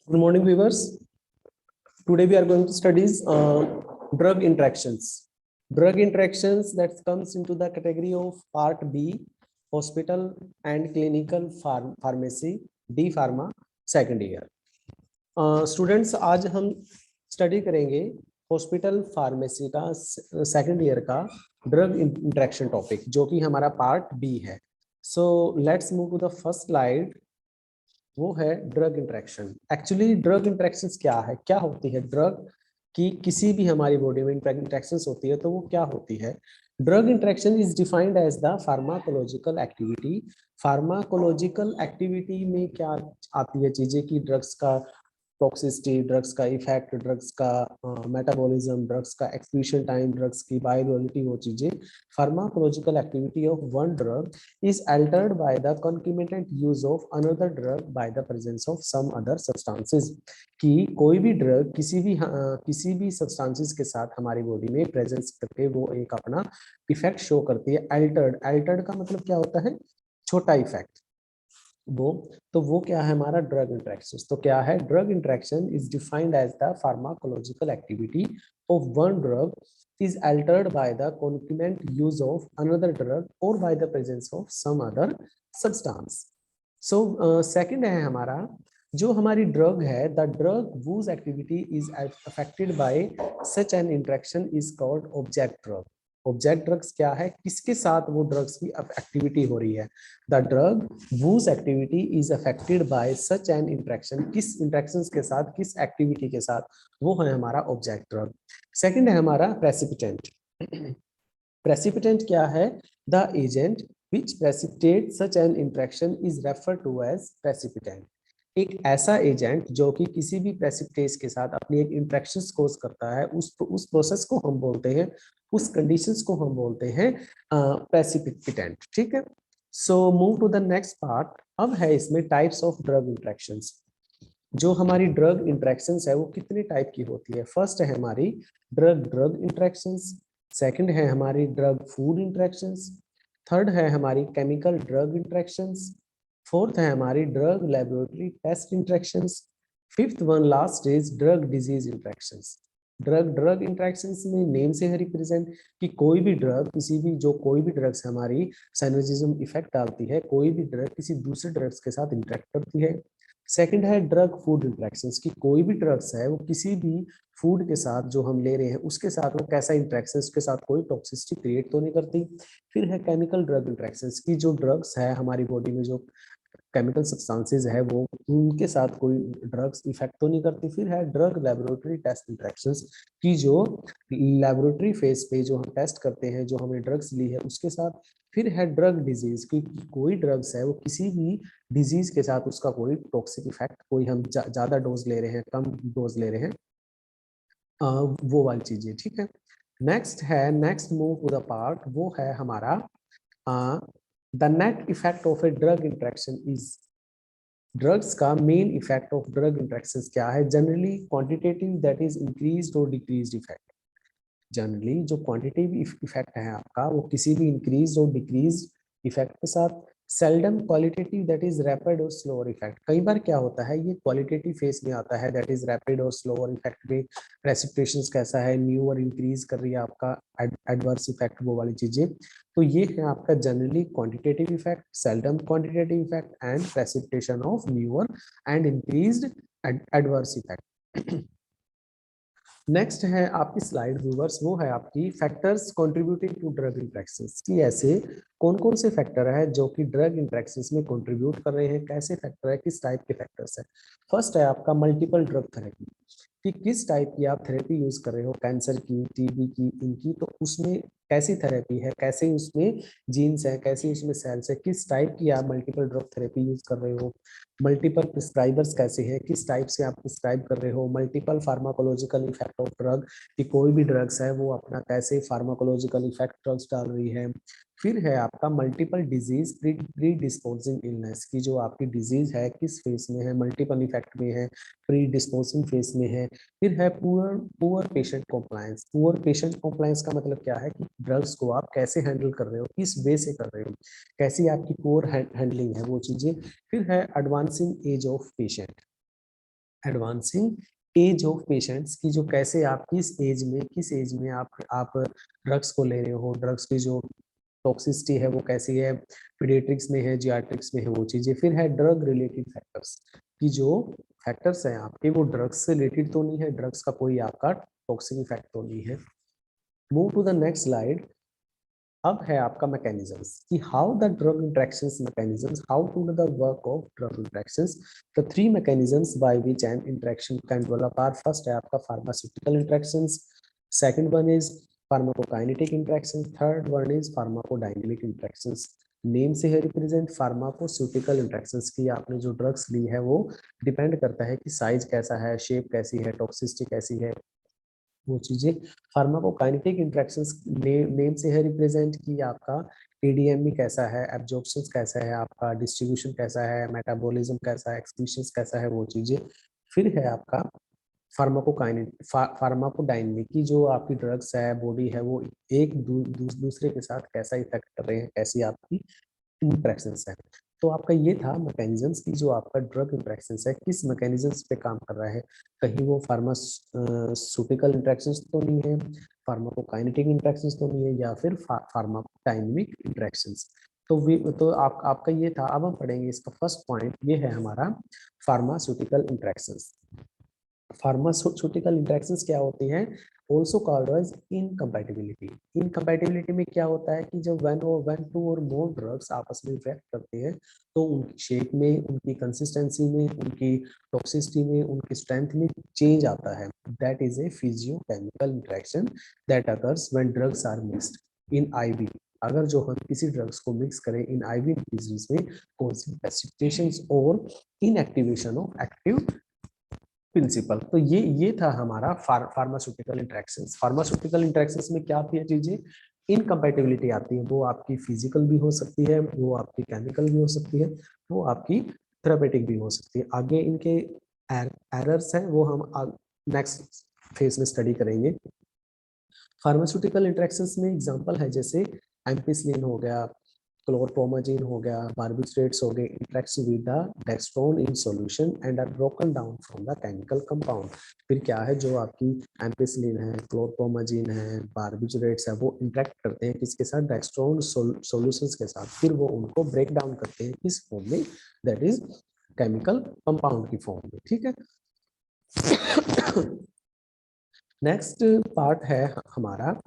Good morning, viewers. Today we are going to study drug interactions. Drug interactions that comes into the category of Part B, Hospital and Clinical Pharmacy, D Pharma, second year. Students, आज हम study करेंगे hospital pharmacy का second year का drug interaction topic, जो कि हमारा part B है. So let's move to the first slide. वो है drug interaction. Actually drug interactions क्या है, क्या होती है ड्रग की किसी भी हमारी बॉडी में इंटरेक्शंस होती है तो वो क्या होती है. Drug interaction is defined as the pharmacological activity. Pharmacological activity में क्या आती है चीजें कि ड्रग्स का टॉक्सिसिटी, ड्रग्स का इफेक्ट, ड्रग्स का मेटाबॉलिज्म, ड्रग्स का एक्सक्रीशन टाइम, ड्रग्स की बायोअवेलेबिलिटी, वो चीजें. Pharmacological activity of one drug is altered by the concomitant use of another drug by the presence of some other substances. कि कोई भी drug किसी भी सब्सटेंसेस के साथ हमारी बॉडी में प्रेजेंस करके वो एक अपना इफेक्ट शो करती है. अल्टर्ड का मतलब क्या होता है, छोटा इफेक्ट. वो क्या है हमारा ड्रग इंटरेक्शन. तो क्या है drug interaction is defined as the pharmacological activity of one drug is altered by the concomitant use of another drug or by the presence of some other substance. So second है हमारा जो हमारी drug है, the drug whose activity is affected by such an interaction is called object drug. Object drugs क्या है, किसके साथ वो ड्रग्स की एक्टिविटी हो रही है. The drug whose activity is affected by such an interaction, किस इंटरेक्शंस के साथ, किस एक्टिविटी के साथ, वो है हमारा ऑब्जेक्ट ड्रग. सेकंड है हमारा प्रेसिपिटेंट. प्रेसिपिटेंट क्या है, the agent which precipitates such an interaction is referred to as precipitant. एक ऐसा एजेंट जो कि किसी भी प्रेसिपिटेस के साथ अपनी एक इंटरेक्शन कोज करता है, उस प्रोसेस को हम बोलते हैं, उस कंडीशंस को हम बोलते हैं प्रेसिपिटेंट. ठीक है. So move to the next part. अब है इसमें टाइप्स ऑफ ड्रग इंटरेक्शंस. जो हमारी ड्रग इंटरेक्शंस है वो कितने टाइप की होती है. फर्स्ट है हमारी ड्रग ड्रग इंटरेक्शंस. सेकंड है हमारी ड्रग फूड इंटरेक्शंस. थर्ड है हमारी केमिकल ड्रग इंटरेक्शंस. फोर्थ है हमारी drug laboratory test interactions. Fifth one last is drug disease interactions. Drug interactions में नेम से है रिप्रेजेंट कि कोई भी ड्रग्स हमारी साइनर्जिज्म इफेक्ट डालती है, कोई भी ड्रग किसी दूसरे ड्रग्स के साथ इंटरेक्ट करती है. सेकंड है ड्रग फूड इंटरेक्शंस कि कोई भी ड्रग्स है वो किसी भी फूड के साथ जो हम ले रहे हैं उसके साथ वो कैसा इंटरेक्शन, उसके साथ कोई टॉक्सिसिटी क्रिएट तो नहीं करती. फिर है केमिकल ड्रग इंटरेक्शंस की जो ड्रग्स है हमारी बॉडी में जो केमिकल सब्सटेंसेस है वो उनके साथ कोई ड्रग्स इफेक्ट तो नहीं करती. फिर है ड्रग लेबोरेटरी टेस्ट इंटरेक्शंस की जो लेबोरेटरी फेज पे जो हम टेस्ट करते हैं, जो हमने ड्रग्स ली है उसके साथ. फिर है ड्रग डिजीज की कोई ड्रग्स है वो किसी भी डिजीज के साथ उसका कोई टॉक्सिक इफेक्ट, कोई हम ज्यादा डोज ले रहे हैं, कम डोज ले रहे हैं, वो वाली चीजें. ठीक है. Next move to the part, वो है हमारा the net effect of a drug interaction is. Drugs का main effect of drug interaction क्या है. Generally quantitative, that is increased और डिक्रीज्ड इफेक्ट. जनरली जो क्वांटिटेटिव इफेक्ट है आपका वो किसी भी इंक्रीज और डिक्रीज इफेक्ट के साथ. Seldom qualitative, that is rapid और स्लोअर इफेक्ट. कई बार क्या होता है ये क्वालिटेटिव फेस में आता है, दैट इज रैपिड और स्लोअर इफेक्ट में प्रेसिपिटेशन कैसा है, न्यू और इंक्रीज कर रही है आपका एडवर्स इफेक्ट, वो वाली चीजें. तो ये है आपका generally quantitative effect, seldom quantitative effect and precipitation of newer and increased adverse effect. Next है आपकी स्लाइड व्यूवर्स, वो है आपकी factors contributing to drug interactions की ऐसे कौन कौन से फैक्टर है जो कि ड्रग इंटरेक्शंस में कंट्रीब्यूट कर रहे हैं, कैसे फैक्टर है, किस टाइप के फैक्टर्स है. फर्स्ट है आपका मल्टीपल ड्रग थेरेपी कि किस टाइप की आप थेरेपी यूज कर रहे हो, कैंसर की, टीबी की, इनकी, तो उसमें कैसी थेरेपी है, कैसे उसमें जीन्स है, कैसे उसमें सेल्स है, किस टाइप की आप मल्टीपल ड्रग थेरेपी यूज कर रहे हो. मल्टीपल प्रिस्क्राइबर्स कैसे हैं, किस टाइप से आप प्रिस्क्राइब कर रहे हो. Multiple pharmacological effect of drug कि कोई भी ड्रग्स है वो अपना कैसे फार्माकोलॉजिकल इफेक्ट ड्रग्स डाल रही है. फिर है आपका multiple disease pre disposing illness की जो आपकी डिजीज है किस फेस में है, मल्टीपल इफेक्ट में है, प्री डिस्पोजिंग फेस में है. फिर है poor patient compliance. Poor patient compliance का मतलब क्या है कि ड्रग्स को आप कैसे हैंडल कर रहे हो, किस वे से कर रहे हो, कैसी आपकी पुअर हैंडलिंग है, वो चीजें. फिर है advancing as of patient advancing as of patients की, जो कैसे आप किस एज में आप ड्रग्स को ले रहे हो, ड्रग्स की जो टॉक्सिसिटी है वो कैसी है, पीडियाट्रिक्स में है, जियाट्रिक्स में है, वो चीजें। फिर है ड्रग रिलेटेड फैक्टर्स की, जो फैक्टर्स हैं आपके वो ड्रग्स से रिलेटेड तो नहीं है, ड्रग्स का कोई आपका टॉक्सिक इफेक्ट तो नहीं है। Move to the next slide. अब है आपका मैकेनिज्म्स कि how the drug interactions mechanisms, how to the work of drug interactions. The three mechanisms by which an interaction can develop are, first है आपका pharmaceutical interactions, second one is pharmacokinetic interactions, third one is pharmacodynamic interactions. Name से है represent फार्माकोस्यूटिकल interactions की, आपने जो drugs ली है वो depend करता है कि साइज कैसा है, शेप कैसी है, टॉक्सिसिटी कैसी है, वो चीजें। फार्माकोकाइनेटिक इंटरेक्शंस नेम से है रिप्रेजेंट कि आपका एडीएमई कैसा है, एब्जॉर्प्शन कैसा है, आपका डिस्ट्रीब्यूशन कैसा है, मेटाबॉलिज्म कैसा है, एक्सक्रीशन कैसा है, वो चीजें। फिर है आपका फार्माकोडायनेमिक की, जो आपकी ड्रग्स है, बॉडी है, वो एक दूसरे के साथ कैसा इफेक्ट कर रहे हैं, कैसी आपकी इंटरेक्शंस है। तो आपका ये था मैकेनिज्म्स की, जो आपका ड्रग इंटरेक्शंस है किस मैकेनिज्म्स पे काम कर रहा है। कहीं वो फार्मास्यूटिकल इंटरेक्शंस तो नहीं है, फार्माकोकाइनेटिक इंटरेक्शंस तो नहीं है, या फिर फार्माकोडायनेमिक इंटरेक्शंस। तो आपका ये था। अब हम पढ़ेंगे इसका फर्स्ट पॉइंट, ये है हमारा फार्मास्यूटिकल इंटरेक्शंस। फार्मास्यूटिकल इंटरेक्शंस क्या होती हैं, also called as incompatibility. Incompatibility में क्या होता है कि जब वन टू और मोर ड्रग्स आपस में रिएक्ट करते हैं, तो उनकी शेप में, उनकी कंसिस्टेंसी में, उनकी टॉक्सिसिटी में, उनकी स्ट्रेंथ में चेंज आता है। That is a physicochemical interaction that occurs when drugs are mixed in IV. अगर जो हम किसी ड्रग्स को मिक्स करें इन आईवी इंफ्यूजन्स में, कॉजिंग प्रेसिपिटेशंस और इनएक्टिवेशन ऑफ एक्टिव प्रिंसिपल। तो ये था हमारा फार्मास्यूटिकल इंटरेक्शंस। फार्मास्यूटिकल इंटरेक्शंस में क्या आती है चीजें, इनकम्पैटिबिलिटी आती है। वो आपकी फिजिकल भी हो सकती है, वो आपकी केमिकल भी हो सकती है, वो आपकी थेरेपेटिक भी हो सकती है। आगे इनके एरर्स हैं, वो हम नेक्स्ट फेज में स्टडी करेंगे। फार्मास्यूटिकल इंटरेक्शंस में एग्जांपल है जैसे एम्पिसिलिन हो गया, क्लोरप्रोमाजिन हो गया, बार्बिट्रेट्स हो गए, interacts with the dextran in solution and are broken down from the chemical compound. फिर क्या है, जो आपकी एम्पिसिलिन है, क्लोरप्रोमाजिन है, बार्बिट्रेट्स है, वो इंटरेक्ट करते हैं किसके साथ, डेक्स्ट्रोन सॉल्यूशंस के साथ। फिर वो उनको ब्रेक डाउन करते हैं किस फॉर्म में, दैट इज केमिकल कंपाउंड की फॉर्म में। ठीक है। नेक्स्ट पार्ट है हमारा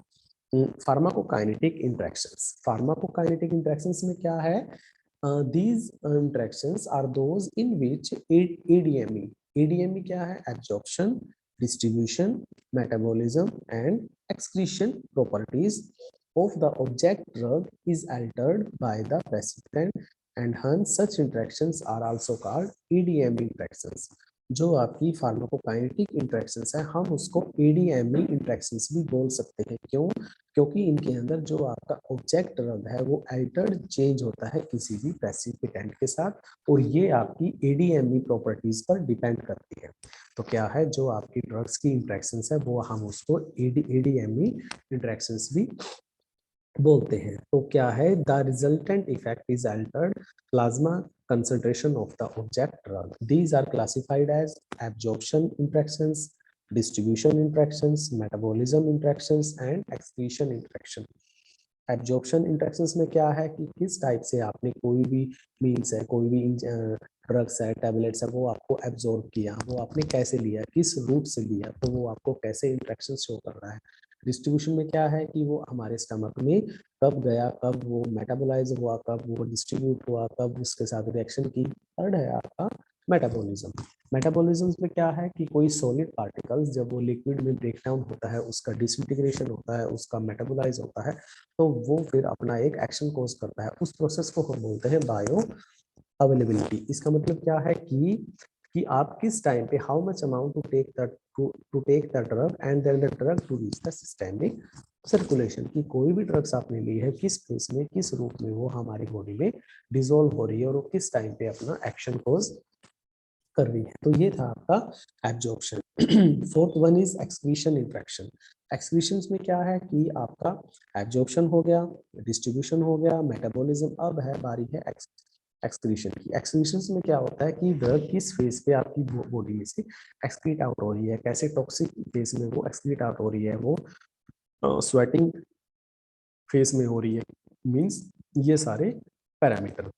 फार्माकोकाइनेटिक इंटरेक्शंस। फार्माकोकाइनेटिक इंटरेक्शंस में क्या है, these interactions are those in which ADME, ADME क्या है, absorption, distribution, metabolism and excretion properties of the object drug is altered by the precipitant, and hence such interactions are also called ADME interactions। जो आपकी pharmacokinetic interactions है, हम उसको ADME interactions भी बोल सकते हैं। क्यों, क्योंकि इनके अंदर जो आपका ऑब्जेक्ट ड्रग है वो अल्टर्ड चेंज होता है किसी भी प्रेसिपिटेंट के साथ, और ये आपकी एडीएमई प्रॉपर्टीज पर डिपेंड करती है। तो क्या है, जो आपकी ड्रग्स की इंटरेक्शंस है वो हम उसको एडीएमई इंटरेक्शंस भी बोलते हैं। तो क्या है, the resultant effect is Altered plasma concentration of the object drug. These are classified as absorption interactions, distribution interactions, metabolism interactions and excretion interaction. Absorption interactions में क्या है कि किस टाइप से आपने कोई भी मील्स है, कोई भी ड्रग्स है, टैबलेट्स है, वो आपको एब्जॉर्ब किया, वो आपने कैसे लिया, किस रूट से लिया, तो वो आपको कैसे इंटरेक्शन शो कर रहा है। डिस्ट्रीब्यूशन में क्या है कि वो हमारे स्टमक में कब गया, कब वो मेटाबोलाइज हुआ, कब वो डिस्ट्रीब्यूट हुआ, कब उसके साथ रिएक्शन की। थर्ड है आपका मेटाबॉलिज्म। मेटाबॉलिज्म में क्या है कि कोई सॉलिड पार्टिकल्स जब वो लिक्विड में ब्रेक डाउन होता है, उसका डिसइंटीग्रेशन होता है, उसका मेटाबोलाइज होता है, तो वो फिर अपना एक एक्शन कोज करता है। उस प्रोसेस को हम बोलते हैं बायो अवेलेबिलिटी। इसका मतलब क्या है कि आप किस टाइम पे, how much amount to take the drug and then the drug to reach the systemic circulation. की कोई भी ड्रग्स आपने ली है, किस फेस में, किस रूप में वो हमारी बॉडी में डिसॉल्व हो रही है, और वो किस टाइम पे अपना एक्शन कोज कर रही है। तो ये था आपका absorption. Fourth one is excretion interaction. Excretion में क्या है कि आपका एब्जॉर्प्शन हो गया, डिस्ट्रीब्यूशन हो गया, मेटाबॉलिज्म। अब है बारी है एक्सक्रीशन की। एक्सक्रीशन में क्या होता है कि ड्रग किस फेज पे आपकी बॉडी में से एक्सक्रीट आउट हो रही है, कैसे टॉक्सिक फेज में वो एक्सक्रीट आउट हो रही है, वो स्वेटिंग फेज में हो रही है, मींस ये सारे पैरामीटर।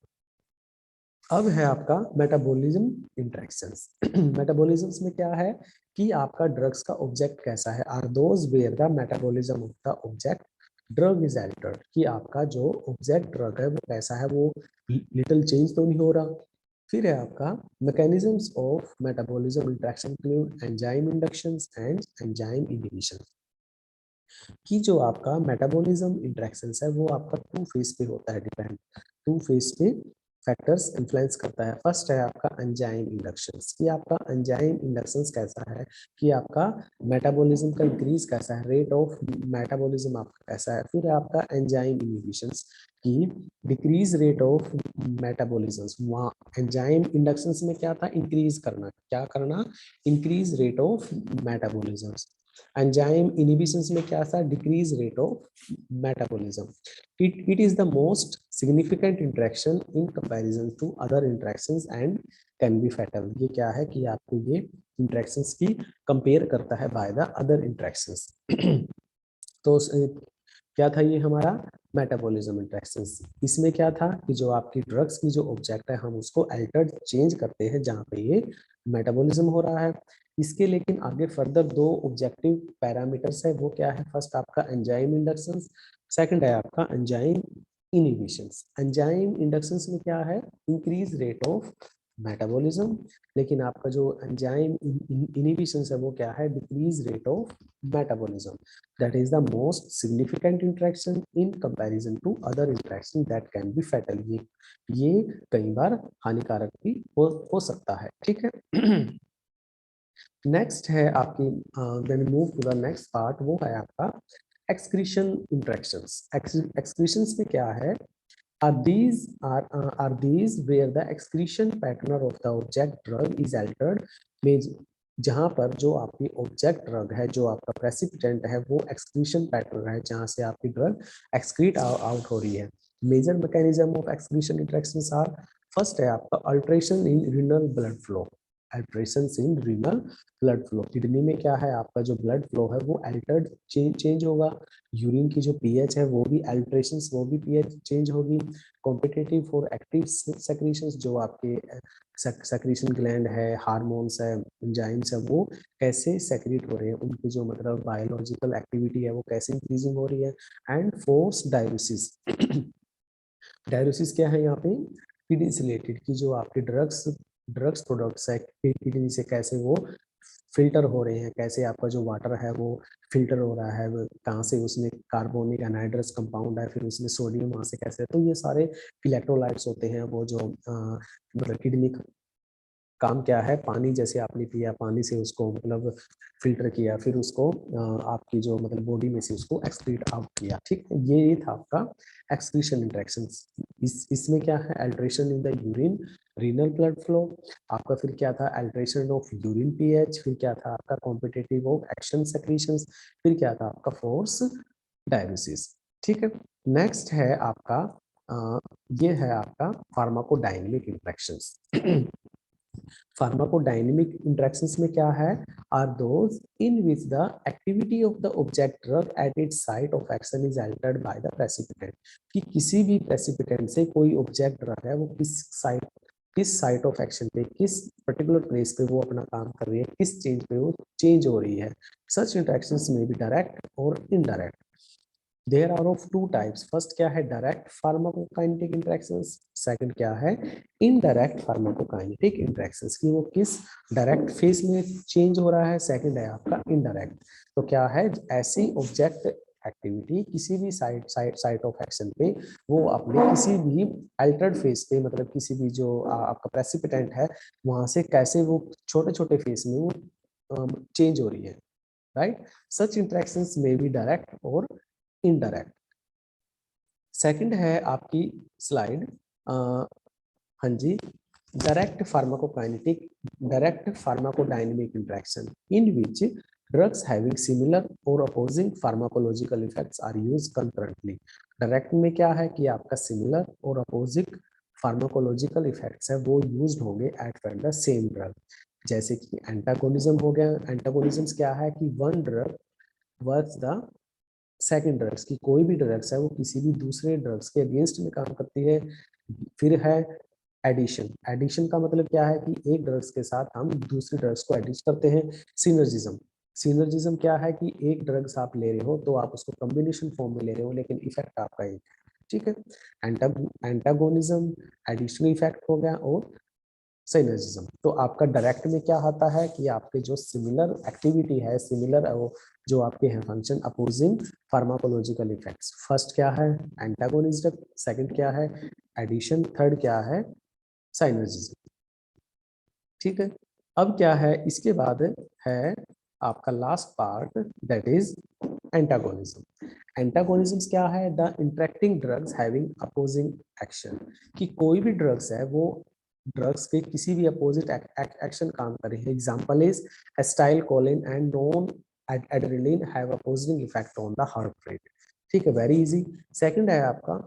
अब है आपका मेटाबॉलिज्म इंटरेक्शंस। मेटाबॉलिज्म में क्या है कि आपका ड्रग्स का ऑब्जेक्ट कैसा है, are those where the metabolism of the object drug is altered, कि आपका जो ऑब्जेक्ट ड्रग है वो कैसा है, वो लिटिल चेंज तो नहीं हो रहा। फिर है आपका mechanisms of metabolism interaction include enzyme inductions and enzyme inhibition, कि जो आपका मेटाबॉलिज्म इंटरेक्शंस है वो आपका टू फेज पे होता है, डिपेंड टू फेज पे फैक्टर्स इन्फ्लुएंस करता है। फर्स्ट है आपका एंजाइम इंडक्शंस, कि आपका एंजाइम इंडक्शंस कैसा है, कि आपका मेटाबॉलिज्म का इंक्रीज कैसा है, रेट ऑफ मेटाबॉलिज्म आपका कैसा है। फिर है आपका एंजाइम इनहिबिशंस, की डिक्रीज रेट ऑफ मेटाबॉलिज्म। वहाँ एंजाइम इंडक्शंस में क्या था, इंक्रीज करना, क्या करना, increase rate of metabolism. Enzyme inhibitions में क्या था, decrease rate of metabolism. it is the most significant interaction in comparison to other interactions and can be fatal। ये क्या है कि आपको ये interactions की compare करता है by the other interactions। तो क्या था ये हमारा मेटाबॉलिज्म इंटरेक्शंस। इसमें क्या था कि जो आपकी ड्रग्स की जो ऑब्जेक्ट है हम उसको अल्टर्ड चेंज करते हैं जहाँ पे ये मेटाबॉलिज्म हो रहा है। इसके लेकिन आगे फर्दर दो ऑब्जेक्टिव पैरामीटर्स है, वो क्या है, फर्स्ट आपका एंजाइम इंडक्शंस, सेकंड है आपका एंजाइम इनहिबिशंस। एंजाइम इंडक्शंस में क्या है, इंक्रीज रेट ऑफ मेटाबॉलिज्म, लेकिन आपका जो एंजाइम इनहिबिशंस है वो क्या है, decrease rate of metabolism. that is the most significant interaction in comparison to other interaction that can be fatal। ये कई बार हानिकारक भी हो सकता है, ठीक है। नेक्स्ट है आपकी then move to the next part, वो है आपका एक्सक्रीशन इंटरेक्शंस। एक्सक्रीशंस में क्या है, are these where the excretion pattern of the object drug is altered, में जहां पर जो आपकी ऑब्जेक्ट ड्रग है, जो आपका प्रेसिपिटेंट है, वो एक्सक्रीशन पैटर्न है जहां से आपकी ड्रग एक्सक्रीट आउट हो रही है। Major mechanism of excretion interactions are, first है आपका alteration in renal blood flow. Alteration in renal blood flow, kidney में क्या है, आपका जो ब्लड फ्लो है वो अल्टर्ड चेंज होगा। यूरिन की जो पीएच है वो भी अल्ट्रेशंस, वो भी पीएच चेंज होगी। कॉम्पिटेटिव फॉर एक्टिव सेक्रीशंस, जो आपके सेक्रीशन ग्लैंड है, हार्मोन्स है, एंजाइम्स है, वो कैसे सेक्रेट हो रहे हैं, उनकी जो मतलब बायोलॉजिकल एक्टिविटी है वो कैसे इंक्रीजिंग हो रही है। And force dialysis. डायलिसिस क्या है यहाँ पे, किडनी से रिलेटेड, की जो आपके ड्रग्स प्रोडक्ट्स है किडनी से कैसे वो फिल्टर हो रहे हैं, कैसे आपका जो वाटर है वो फिल्टर हो रहा है, कहाँ से उसमें कार्बोनिक एनहाइड्रस कंपाउंड है, फिर उसमें सोडियम वहाँ से कैसे, तो ये सारे इलेक्ट्रोलाइट्स होते हैं, वो जो मतलब किडनी काम क्या है, पानी जैसे आपने पिया, पानी से उसको मतलब फिल्टर किया, फिर उसको आपकी जो मतलब बॉडी में से उसको एक्सक्रीट आउट किया, ठीक है। ये था आपका एक्सक्रीशन इंटरेक्शंस। इसमें क्या है, alteration in the urine renal blood flow, आपका फिर क्या था, अल्ट्रेशन ऑफ यूरिन पीएच, फिर क्या था आपका कॉम्पिटेटिव ऑफ एक्शन सेक्रीशंस, फिर क्या था आपका फोर्स डायलिसिस, ठीक है। नेक्स्ट है आपका ये है आपका फार्माकोडायनेमिक इंटरेक्शंस। फार्माकोडायनेमिक इंटरेक्शंस में क्या है, are those in which the activity of the object drug at its site of action is altered by the precipitant, कि किसी भी प्रेसिपिटेंट से कोई ऑब्जेक्ट ड्रग है वो किस साइट ऑफ एक्शन पे, किस पर्टिकुलर प्लेस पे वो अपना काम कर रही है, किस चेंज पे वो चेंज हो रही है। सच इंटरेक्शंस में भी डायरेक्ट और indirect. There are of two types, first क्या है, डायरेक्ट फार्माकोकाइनेटिक इंटरेक्शंस, सेकंड क्या है, इनडायरेक्ट फार्माकोकाइनेटिक इंटरेक्शंस, की वो किस डायरेक्ट फेज में चेंज हो रहा है, सेकंड है आपका इनडायरेक्ट। तो क्या है, ऐसी ऑब्जेक्ट एक्टिविटी किसी भी साइट ऑफ एक्शन पे वो अपने किसी भी अल्टर्ड फेज पे, मतलब किसी भी जो आपका प्रेसिपिटेंट है वहां से कैसे वो छोटे छोटे फेज में वो चेंज हो रही है, right. Such interactions may be direct और इनडायरेक्ट। सेकंड है आपकी स्लाइड, हाँ जी, direct pharmacodynamic interaction in which drugs having similar or opposing pharmacological effects are used concurrently। Direct में क्या है कि आपका सिमिलर और अपोजिट फार्माकोलॉजिकल इफेक्ट्स है वो यूज्ड होंगे एट द सेम ड्रग। जैसे कि एंटागोनिज्म हो गया। एंटागोनिज्म क्या है कि one drug works the second drugs, की कोई भी ड्रग्स है वो किसी भी दूसरे ड्रग्स के अगेंस्ट में काम करती है। फिर है एडिशन। एडिशन का मतलब क्या है कि एक ड्रग्स के साथ हम दूसरे ड्रग्स को एडिट करते हैं। सिनर्जिज्म। सिनर्जिज्म क्या है कि एक ड्रग्स आप ले रहे हो तो आप उसको कॉम्बिनेशन फॉर्म में ले रहे हो लेकिन इफेक्ट आपका एक है। ठीक है। एंटागोनिज्म, एडिशनल इफेक्ट हो गया, और सिनर्जिज्म। तो आपका डायरेक्ट में क्या आता है कि आपके जो सिमिलर एक्टिविटी है, सिमिलर जो आपके हैं function opposing pharmacological effects. First क्या है एंटागोनिज्म, सेकंड क्या है एडिशन, थर्ड क्या है सिनर्जिज्म। ठीक है। अब क्या है इसके बाद है आपका last part, that is antagonism. Antagonism क्या है? The interacting drugs having opposing action. कि कोई भी ड्रग्स है वो ड्रग्स के किसी भी अपोजिट एक्शन काम कर रही है। Example is acetyl Colin and non adrenaline have opposing effect on the heart rate. ठीक है, वेरी इजी। सेकंड है आपका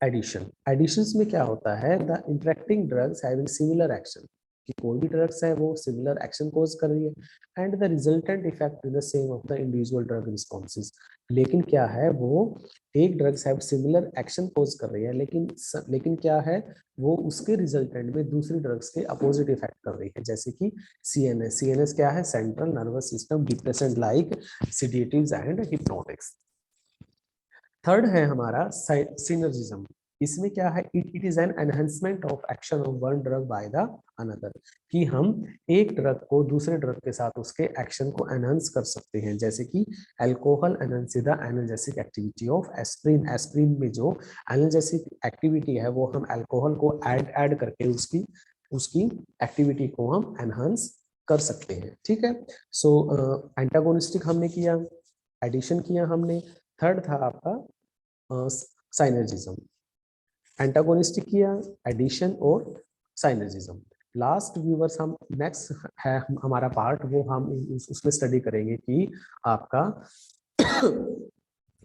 एडिशन। एडिशंस में क्या होता है? The interacting drugs having similar action, कि कोई भी ड्रग्स है वो सिमिलर एक्शन कोज कर रही है, and the resultant effect is the same of the individual drug responses. लेकिन क्या है वो एक ड्रग्स है सिमिलर एक्शन कोज कर रही है, लेकिन क्या है वो उसके रिजल्टेंट में दूसरी ड्रग्स के अपोजिट इफेक्ट कर रही है। जैसे कि सीएनएस। सीएनएस क्या है? Central nervous system depressant like sedatives and hypnotics. Third है हमारा सिनर्जिज्म। इसमें क्या है? It is an enhancement of action of one drug by the another, कि हम एक ड्रग को दूसरे ड्रग के साथ उसके एक्शन को एनहेंस कर सकते हैं। जैसे कि alcohol enhance the analgesic activity of aspirin. Aspirin में जो एनाल्जेसिक एक्टिविटी है वो हम अल्कोहल को ऐड करके उसकी उसकी एक्टिविटी को हम एनहांस कर सकते हैं। ठीक है। सो एंटागोनिस्टिक हमने किया, एडिशन किया हमने, थर्ड था आपका साइनर्जिज्म। एंटागोनिस्टिक किया, एडिशन और साइनर्जिज्म। लास्ट व्यूवर्स हम नेक्स्ट है हमारा पार्ट, वो हम उसमें स्टडी करेंगे कि आपका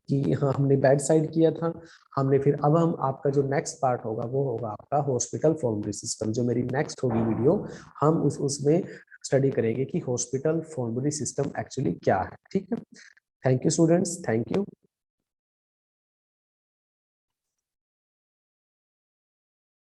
कि हाँ हमने बैड साइड किया था हमने। फिर अब हम आपका जो नेक्स्ट पार्ट होगा वो होगा आपका हॉस्पिटल फॉर्मरी सिस्टम, जो मेरी नेक्स्ट होगी वीडियो। हम उसमें स्टडी करेंगे कि हॉस्पिटल फॉर्मरी सिस्टम एक्चुअली क्या है। ठीक है। Thank you students, thank you.